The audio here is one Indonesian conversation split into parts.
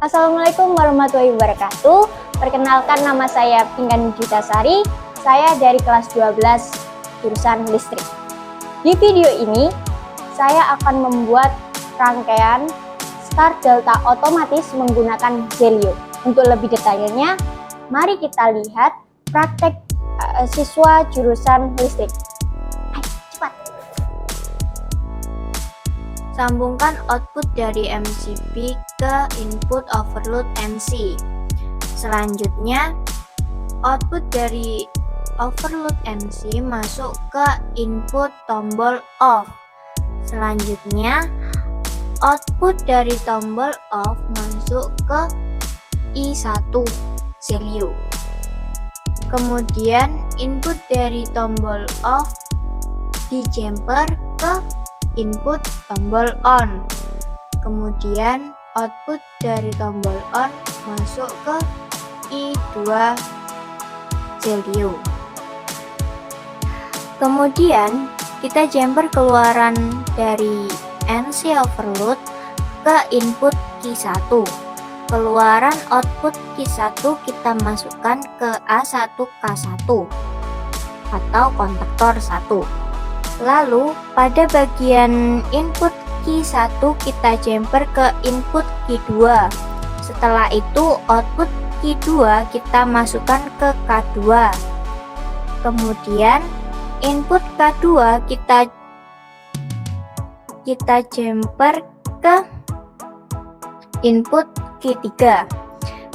Assalamualaikum warahmatullahi wabarakatuh. Perkenalkan, nama saya Pinkan Yuditasari. Saya dari kelas 12 jurusan listrik. Di video ini saya akan membuat rangkaian start delta otomatis menggunakan Zelio. Untuk lebih detailnya, mari kita lihat praktek siswa jurusan listrik. Ayo, cepat. Sambungkan output dari MCB ke input overload MC. Selanjutnya, output dari overload MC masuk ke input tombol off. Selanjutnya, output dari tombol off masuk ke I1 Zelio. Kemudian, input dari tombol off dijumper ke input tombol on. Kemudian output dari tombol on masuk ke I2 Zelio. Kemudian kita jumper keluaran dari NC overload ke input Q1. Keluaran output Q1 kita masukkan ke A1K1 atau kontaktor 1. Lalu pada bagian input Q1 kita jumper ke input Q2. Setelah itu output Q2 kita masukkan ke K2. Kemudian input K2 kita jumper ke input Q3.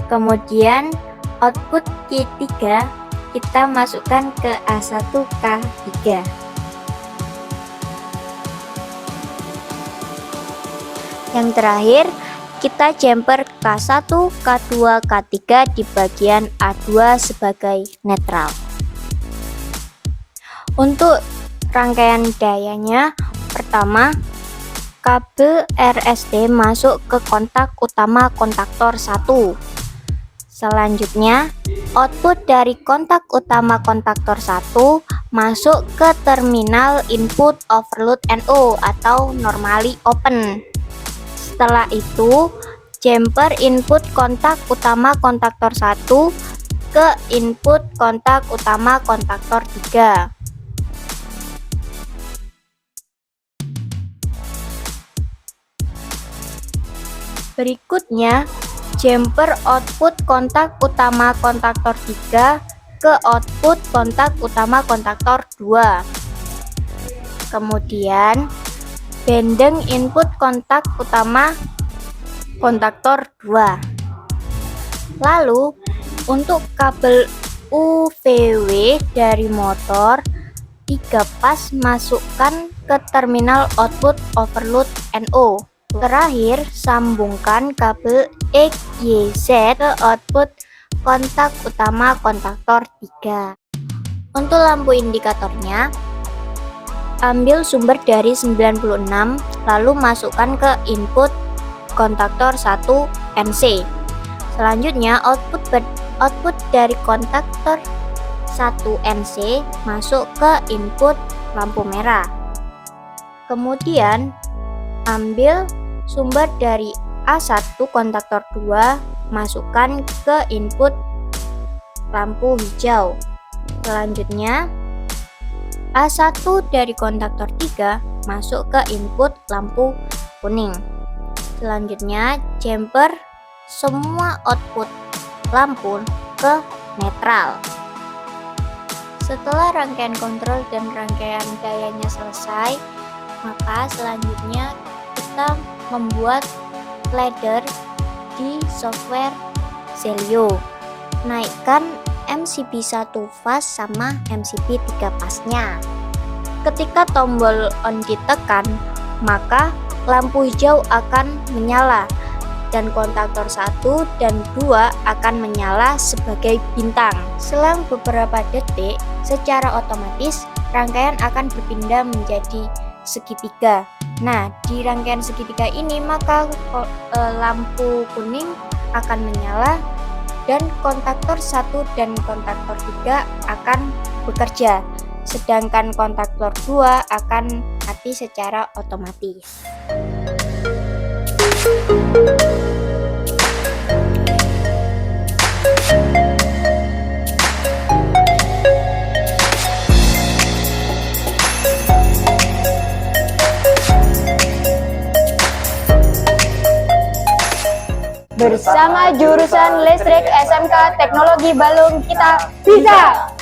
Kemudian output Q3 kita masukkan ke A1K3. Yang terakhir, kita jumper K1, K2, K3 di bagian A2 sebagai netral. Untuk rangkaian dayanya, pertama, kabel RST masuk ke kontak utama kontaktor 1. Selanjutnya, output dari kontak utama kontaktor 1 masuk ke terminal input overload NO atau normally open. Setelah itu, jumper input kontak utama kontaktor 1 ke input kontak utama kontaktor 3. Berikutnya, jumper output kontak utama kontaktor 3 ke output kontak utama kontaktor 2. Kemudian, bendeng input kontak utama kontaktor 2. Lalu untuk kabel UVW dari motor 3 pas masukkan ke terminal output overload NO. Terakhir, sambungkan kabel XYZ ke output kontak utama kontaktor 3. Untuk lampu indikatornya, ambil sumber dari 96, lalu masukkan ke input kontaktor 1 NC. Selanjutnya output dari kontaktor 1 NC masuk ke input lampu merah. Kemudian ambil sumber dari A1 kontaktor 2, masukkan ke input lampu hijau. Selanjutnya A1 dari kontaktor 3 masuk ke input lampu kuning. Selanjutnya, jumper semua output lampu ke netral. Setelah rangkaian kontrol dan rangkaian dayanya selesai, maka selanjutnya kita membuat ladder di software Zelio. Naikkan MCB 1 fast sama MCB 3 pasnya. Ketika tombol on ditekan, maka lampu hijau akan menyala dan kontaktor 1 dan 2 akan menyala sebagai bintang. Selang beberapa detik, secara otomatis rangkaian akan berpindah menjadi segitiga. Nah, di rangkaian segitiga ini maka lampu kuning akan menyala dan kontaktor 1 dan kontaktor 3 akan bekerja, sedangkan kontaktor 2 akan mati secara otomatis. Bersama jurusan listrik SMK Teknologi Balung kita bisa!